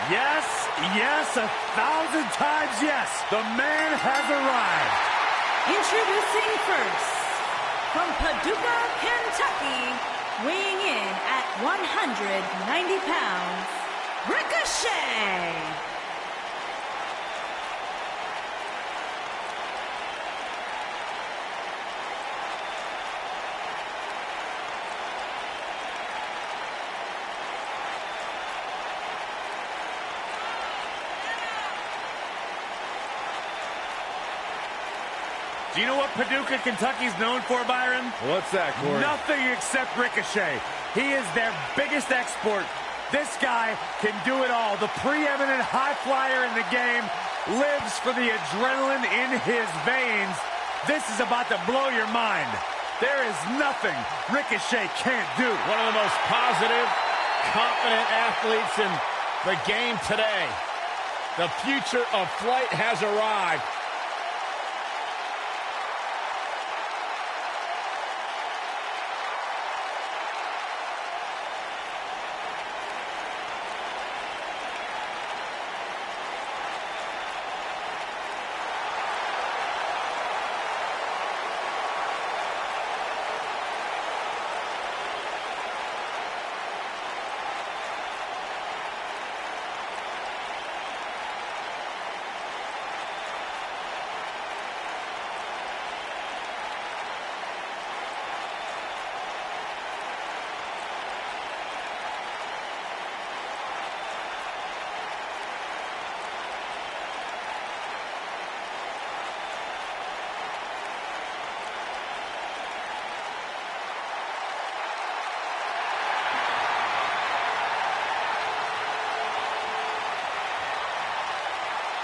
Yes, yes, 1,000 times yes. The man has arrived. Introducing first, from Paducah, Kentucky, weighing in at 190 pounds, Ricochet. Do you know what Paducah, Kentucky's known for, Byron? What's that, Corey? Nothing except Ricochet. He is their biggest export. This guy can do it all. The preeminent high flyer in the game lives for the adrenaline in his veins. This is about to blow your mind. There is nothing Ricochet can't do. One of the most positive, confident athletes in the game today. The future of flight has arrived.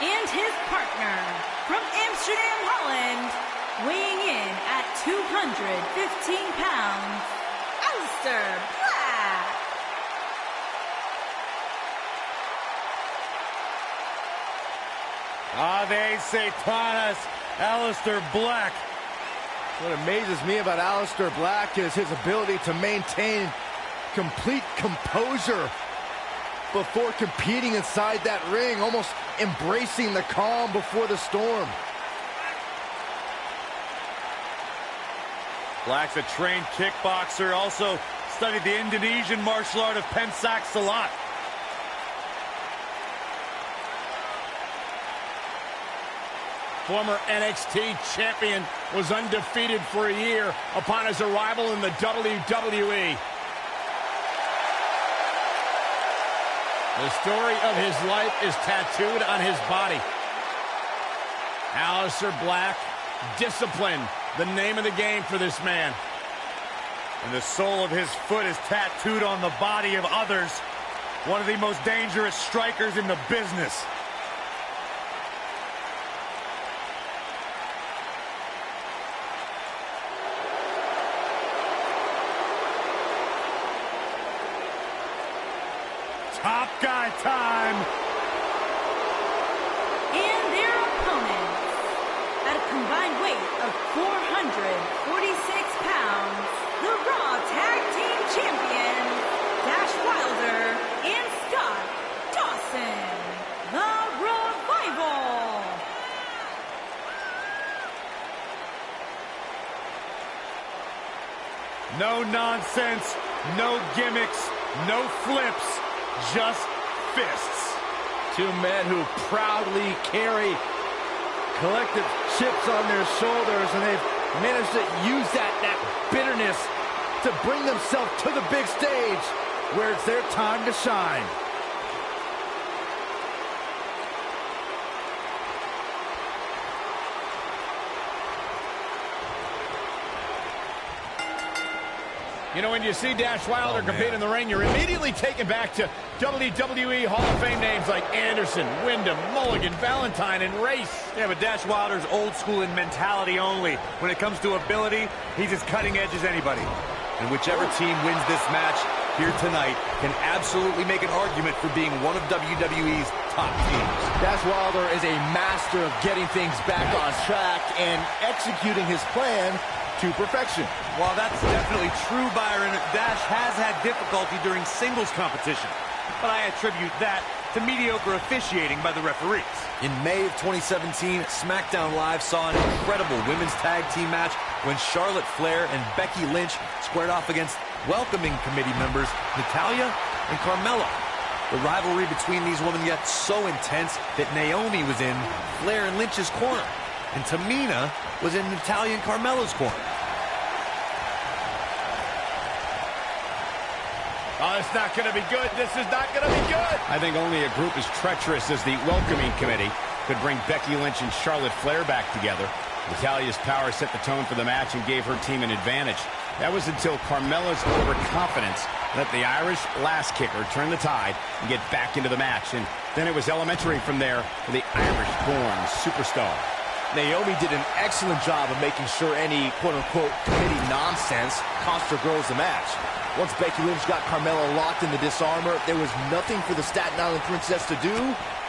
And his partner, from Amsterdam, Holland, weighing in at 215 pounds, Aleister Black. Ave Satanas, Aleister Black. What amazes me about Aleister Black is his ability to maintain complete composure before competing inside that ring, almost embracing the calm before the storm. Black's a trained kickboxer, also studied the Indonesian martial art of Pencak Silat. Former NXT champion was undefeated for a year upon his arrival in the WWE. The story of his life is tattooed on his body. Aleister Black, discipline, the name of the game for this man. And the sole of his foot is tattooed on the body of others. One of the most dangerous strikers in the business. Top guy time. And their opponents, at a combined weight of 446 pounds, the Raw Tag Team Champions, Dash Wilder and Scott Dawson, the Revival. No nonsense, no gimmicks, no flips. Just fists. Two men who proudly carry collective chips on their shoulders, and they've managed to use that bitterness to bring themselves to the big stage where it's their time to shine. You know, when you see Dash Wilder compete in the ring, you're immediately taken back to WWE Hall of Fame names like Anderson, Wyndham, Mulligan, Valentine, and Race. Yeah, but Dash Wilder's old school in mentality only. When it comes to ability, he's as cutting edge as anybody. And whichever team wins this match here tonight can absolutely make an argument for being one of WWE's top teams. Dash Wilder is a master of getting things back on track and executing his plan to perfection. While that's definitely true, Byron, Dash has had difficulty during singles competition. But I attribute that to mediocre officiating by the referees. In May of 2017, SmackDown Live saw an incredible women's tag team match when Charlotte Flair and Becky Lynch squared off against welcoming committee members Natalya and Carmella. The rivalry between these women got so intense that Naomi was in Flair and Lynch's corner, and Tamina was in Natalya and Carmella's corner. Oh, it's not going to be good. This is not going to be good. I think only a group as treacherous as the welcoming committee could bring Becky Lynch and Charlotte Flair back together. Natalya's power set the tone for the match and gave her team an advantage. That was until Carmella's overconfidence let the Irish last kicker turn the tide and get back into the match. And then it was elementary from there for the Irish-born superstar. Naomi did an excellent job of making sure any quote-unquote committee nonsense cost her girls the match. Once Becky Lynch got Carmella locked in the disarmor, there was nothing for the Staten Island Princess to do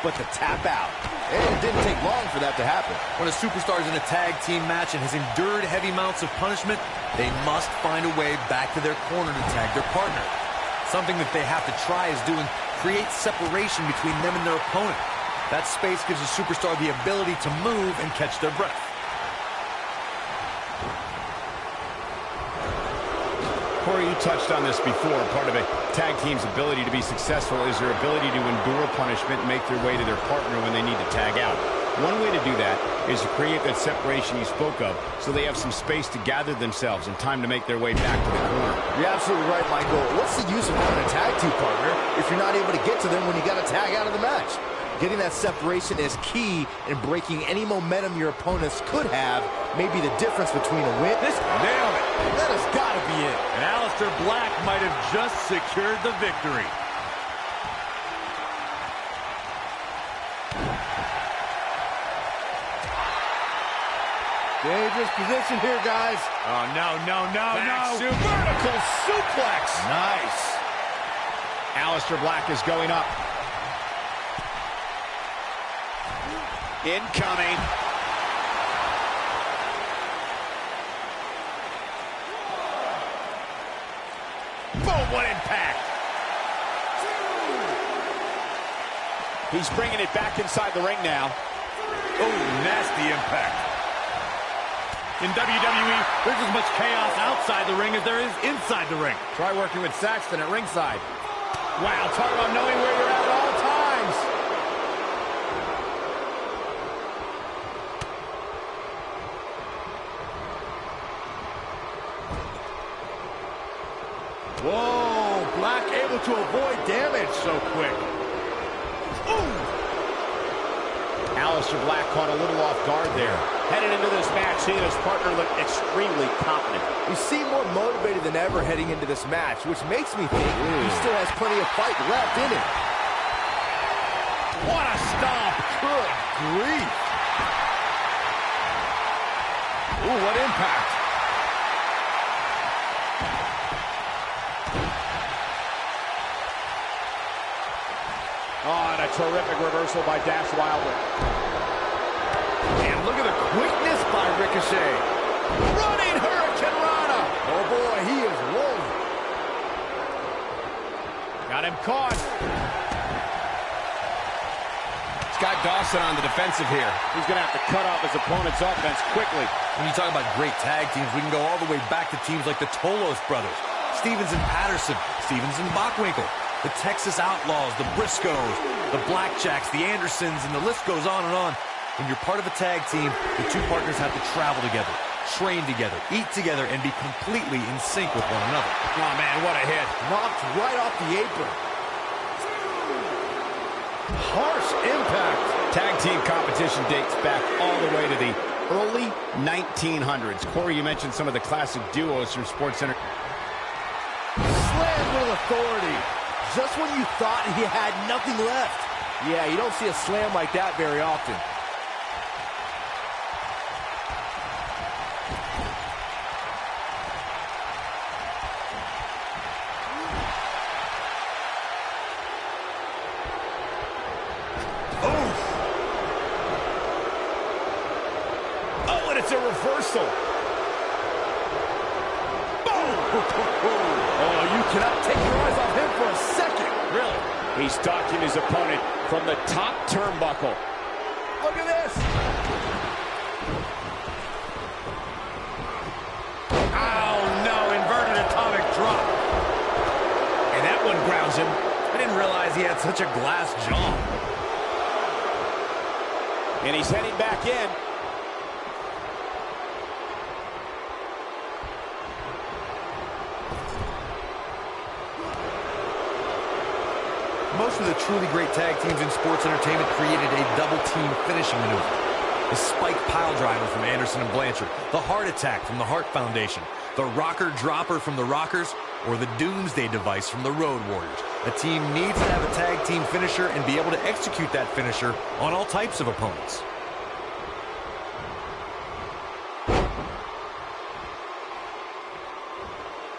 but to tap out. And it didn't take long for that to happen. When a superstar is in a tag team match and has endured heavy amounts of punishment, they must find a way back to their corner to tag their partner. Something that they have to try is doing create separation between them and their opponent. That space gives a superstar the ability to move and catch their breath. Corey, you touched on this before. Part of a tag team's ability to be successful is their ability to endure punishment and make their way to their partner when they need to tag out. One way to do that is to create that separation you spoke of so they have some space to gather themselves and time to make their way back to the corner. You're absolutely right, Michael. What's the use of having a tag team partner if you're not able to get to them when you got to tag out of the match? Getting that separation is key in breaking any momentum your opponents could have. Maybe the difference between a win. This nailed it. That has got to be it. And Aleister Black might have just secured the victory. Dangerous position here, guys. Oh, no. Vertical suplex. Nice. Aleister Black is going up. Incoming. Boom, what impact. He's bringing it back inside the ring now. Oh, nasty impact. In WWE, there's as much chaos outside the ring as there is inside the ring. Try working with Saxton at ringside. Wow, talk about knowing where you're at all times. Whoa, Black able to avoid damage so quick. Ooh. Aleister Black caught a little off guard there. Headed into this match, seeing his partner look extremely confident. He seemed more motivated than ever heading into this match, which makes me think he still has plenty of fight left in him. What a stomp. Good grief. Ooh, what impact. Oh, and a terrific reversal by Dash Wilder. And look at the quickness by Ricochet. Running Hurricane Rana. Oh boy, he is rolling. Got him caught. Scott Dawson on the defensive here. He's going to have to cut off his opponent's offense quickly. When you talk about great tag teams, we can go all the way back to teams like the Tolos brothers, Stevens and Patterson, Stevens and Bockwinkel, the Texas Outlaws, the Briscoes, the Blackjacks, the Andersons, and the list goes on and on. When you're part of a tag team, the two partners have to travel together, train together, eat together, and be completely in sync with one another. Oh, man, what a hit. Knocked right off the apron. Harsh impact. Tag team competition dates back all the way to the early 1900s. Corey, you mentioned some of the classic duos from SportsCenter. Slammed with authority. Just when you thought he had nothing left. Yeah, you don't see a slam like that very often. Oh, and it's a reversal. Oh, you cannot take your eyes off him for a second. Really? He's stalking his opponent from the top turnbuckle. Look at this. Oh, no, inverted atomic drop. And that one grounds him. I didn't realize he had such a glass jaw. And he's heading back in. Most of the truly great tag teams in sports entertainment created a double-team finishing maneuver. The spike pile driver from Anderson and Blanchard, the heart attack from the Hart Foundation, the rocker dropper from the Rockers, or the Doomsday device from the Road Warriors. A team needs to have a tag team finisher and be able to execute that finisher on all types of opponents.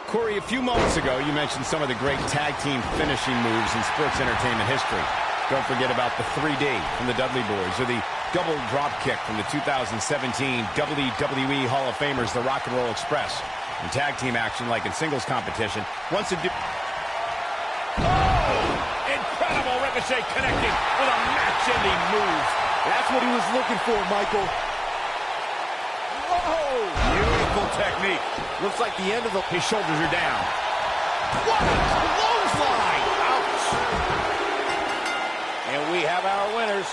Corey, a few moments ago, you mentioned some of the great tag team finishing moves in sports entertainment history. Don't forget about the 3D from the Dudley Boys, or the double drop kick from the 2017 WWE Hall of Famers, the Rock and Roll Express. In tag team action, like in singles competition, once a Incredible Ricochet connecting with a match-ending move. That's what he was looking for, Michael. Whoa! Beautiful technique. Looks like the end of the... his shoulders are down. What a clothesline! Ouch! And we have our winners.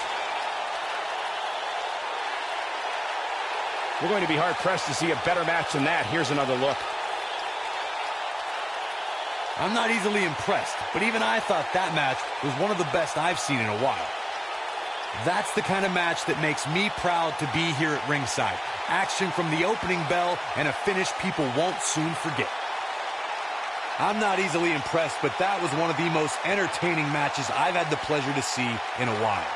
We're going to be hard-pressed to see a better match than that. Here's another look. I'm not easily impressed, but even I thought that match was one of the best I've seen in a while. That's the kind of match that makes me proud to be here at ringside. Action from the opening bell and a finish people won't soon forget. I'm not easily impressed, but that was one of the most entertaining matches I've had the pleasure to see in a while.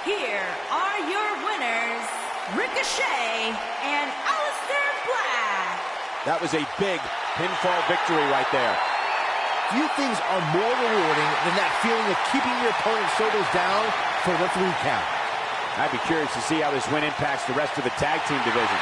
Here are your winners, Ricochet and Aleister Black. That was a big pinfall victory right there. Few things are more rewarding than that feeling of keeping your opponent's shoulders down for the 3 count. I'd be curious to see how this win impacts the rest of the tag team division.